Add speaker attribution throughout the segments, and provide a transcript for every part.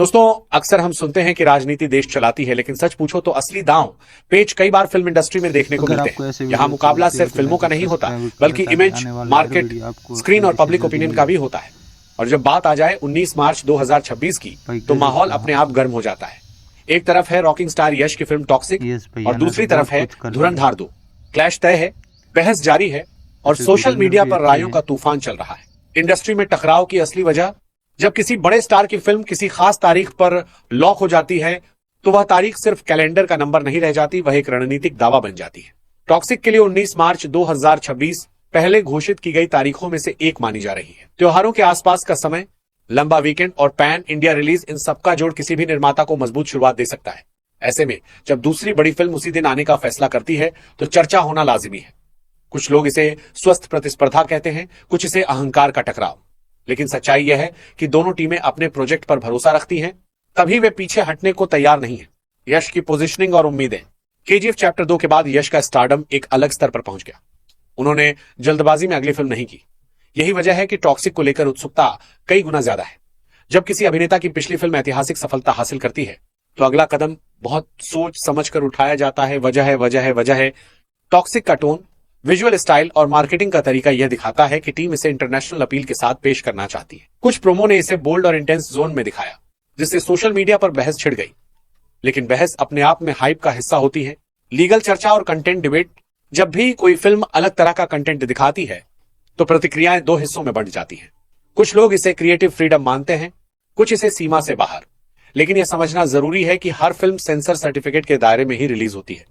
Speaker 1: दोस्तों, अक्सर हम सुनते हैं कि राजनीति देश चलाती है, लेकिन सच पूछो तो असली दांव पेच कई बार फिल्म इंडस्ट्री में देखने को मिलते हैं। यहाँ मुकाबला सिर्फ फिल्मों का नहीं होता, बल्कि इमेज, मार्केट, स्क्रीन और पब्लिक ओपिनियन का भी होता है। और जब बात आ जाए 19 मार्च 2026 की, तो माहौल अपने आप गर्म हो जाता है। एक तरफ है रॉकिंग स्टार यश की फिल्म टॉक्सिक और दूसरी तरफ है धुरंधर 2। क्लैश तय है, बहस जारी है और सोशल मीडिया पर रायों का तूफान चल रहा है। इंडस्ट्री में टकराव की असली वजह, जब किसी बड़े स्टार की फिल्म किसी खास तारीख पर लॉक हो जाती है, तो वह तारीख सिर्फ कैलेंडर का नंबर नहीं रह जाती, वह एक रणनीतिक दावा बन जाती है। टॉक्सिक के लिए 19 मार्च 2026 पहले घोषित की गई तारीखों में से एक मानी जा रही है। त्योहारों के आसपास का समय, लंबा वीकेंड और पैन इंडिया रिलीज, इन सबका जोड़ किसी भी निर्माता को मजबूत शुरुआत दे सकता है। ऐसे में जब दूसरी बड़ी फिल्म उसी दिन आने का फैसला करती है, तो चर्चा होना लाजिमी है। कुछ लोग इसे स्वस्थ प्रतिस्पर्धा कहते हैं, कुछ इसे अहंकार का टकराव। लेकिन सच्चाई यह है कि दोनों टीमें अपने प्रोजेक्ट पर भरोसा रखती हैं, तभी वे पीछे हटने को तैयार नहीं है। यश की पोजीशनिंग और उम्मीदें। केजीएफ चैप्टर 2 के बाद यश का स्टारडम एक अलग स्तर पर पहुंच गया। उन्होंने जल्दबाजी में अगली फिल्म नहीं की। यही वजह है कि टॉक्सिक को लेकर उत्सुकता कई गुना ज्यादा है। जब किसी अभिनेता की पिछली फिल्म ऐतिहासिक सफलता हासिल करती है, तो अगला कदम बहुत सोच समझकर उठाया जाता है। वजह है टॉक्सिक का टोन, विजुअल स्टाइल और मार्केटिंग का तरीका यह दिखाता है कि टीम इसे इंटरनेशनल अपील के साथ पेश करना चाहती है। कुछ प्रोमो ने इसे बोल्ड और इंटेंस जोन में दिखाया, जिससे सोशल मीडिया पर बहस छिड़ गई। लेकिन बहस अपने आप में हाइप का हिस्सा होती है। लीगल चर्चा और कंटेंट डिबेट, जब भी कोई फिल्म अलग तरह का कंटेंट दिखाती है, तो प्रतिक्रियाएं दो हिस्सों में बंट जाती हैं। कुछ लोग इसे क्रिएटिव फ्रीडम मानते हैं, कुछ इसे सीमा से बाहर। लेकिन यह समझना जरूरी है कि हर फिल्म सेंसर सर्टिफिकेट के दायरे में ही रिलीज होती है।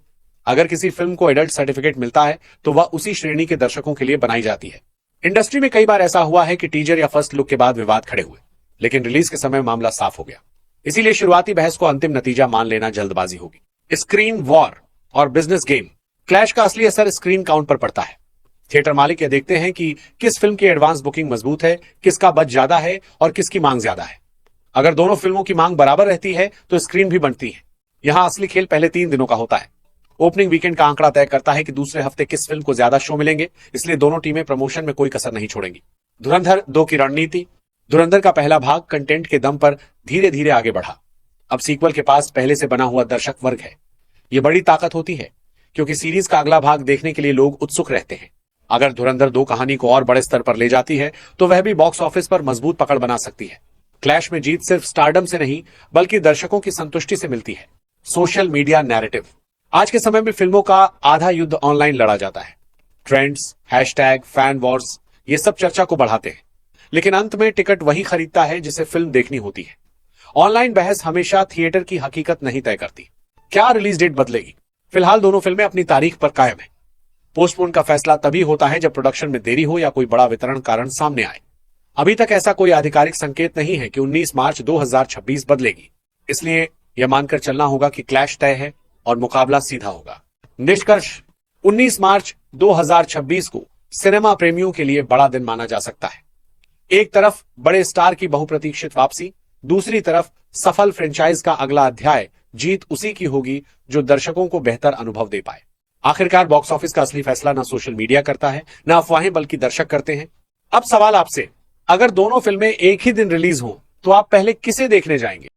Speaker 1: अगर किसी फिल्म को एडल्ट सर्टिफिकेट मिलता है, तो वह उसी श्रेणी के दर्शकों के लिए बनाई जाती है। इंडस्ट्री में कई बार ऐसा हुआ है कि टीजर या फर्स्ट लुक के बाद विवाद खड़े हुए, लेकिन रिलीज के समय मामला साफ हो गया। इसीलिए शुरुआती बहस को अंतिम नतीजा मान लेना जल्दबाजी होगी। स्क्रीन वॉर और बिजनेस गेम। क्लैश का असली असर स्क्रीन काउंट पर पड़ता है। थिएटर मालिक यह देखते हैं कि किस फिल्म की एडवांस बुकिंग मजबूत है, किसका बज ज्यादा है और किसकी मांग ज्यादा है। अगर दोनों फिल्मों की मांग बराबर रहती है, तो स्क्रीन भी बनती है। यहां असली खेल पहले 3 दिनों का होता है। ओपनिंग वीकेंड का आंकड़ा तय करता है कि दूसरे हफ्ते किस फिल्म को ज्यादा शो मिलेंगे, इसलिए दोनों टीमें प्रमोशन में कोई कसर नहीं छोड़ेंगी। धुरंधर 2 की रणनीति। धुरंधर का पहला भाग कंटेंट के दम पर धीरे धीरे आगे बढ़ा। अब सीक्वल के पास पहले से बना हुआ दर्शक वर्ग है। यह बड़ी ताकत होती है, क्योंकि सीरीज का अगला भाग देखने के लिए लोग उत्सुक रहते हैं। अगर धुरंधर 2 कहानी को और बड़े स्तर पर ले जाती है, तो वह भी बॉक्स ऑफिस पर मजबूत पकड़ बना सकती है। क्लैश में जीत सिर्फ स्टारडम से नहीं, बल्कि दर्शकों की संतुष्टि से मिलती है। Social media narrative. आज के समय में फिल्मों का आधा युद्ध ऑनलाइन लड़ा जाता है। ट्रेंड्स, हैशटैग, फैन वॉर्स, ये सब चर्चा को बढ़ाते हैं। लेकिन अंत में टिकट वही खरीदता है जिसे फिल्म देखनी होती है। ऑनलाइन बहस हमेशा थिएटर की हकीकत नहीं तय करती। क्या रिलीज डेट बदलेगी? फिलहाल दोनों फिल्में अपनी तारीख पर कायम है। पोस्टपोन का फैसला तभी होता है जब प्रोडक्शन में देरी हो या कोई बड़ा वितरण कारण सामने आए। अभी तक ऐसा कोई आधिकारिक संकेत नहीं है कि 19 मार्च 2026 बदलेगी। इसलिए यह मानकर चलना होगा कि क्लैश तय है और मुकाबला सीधा होगा। निष्कर्ष, 19 मार्च 2026 को सिनेमा प्रेमियों के लिए बड़ा दिन माना जा सकता है। एक तरफ बड़े स्टार की बहुप्रतीक्षित वापसी, दूसरी तरफ सफल फ्रेंचाइज का अगला अध्याय। जीत उसी की होगी जो दर्शकों को बेहतर अनुभव दे पाए। आखिरकार बॉक्स ऑफिस का असली फैसला ना सोशल मीडिया करता है, ना अफवाहें, बल्कि दर्शक करते हैं। अब सवाल आपसे, अगर दोनों फिल्में एक ही दिन रिलीज हों, तो आप पहले किसे देखने जाएंगे?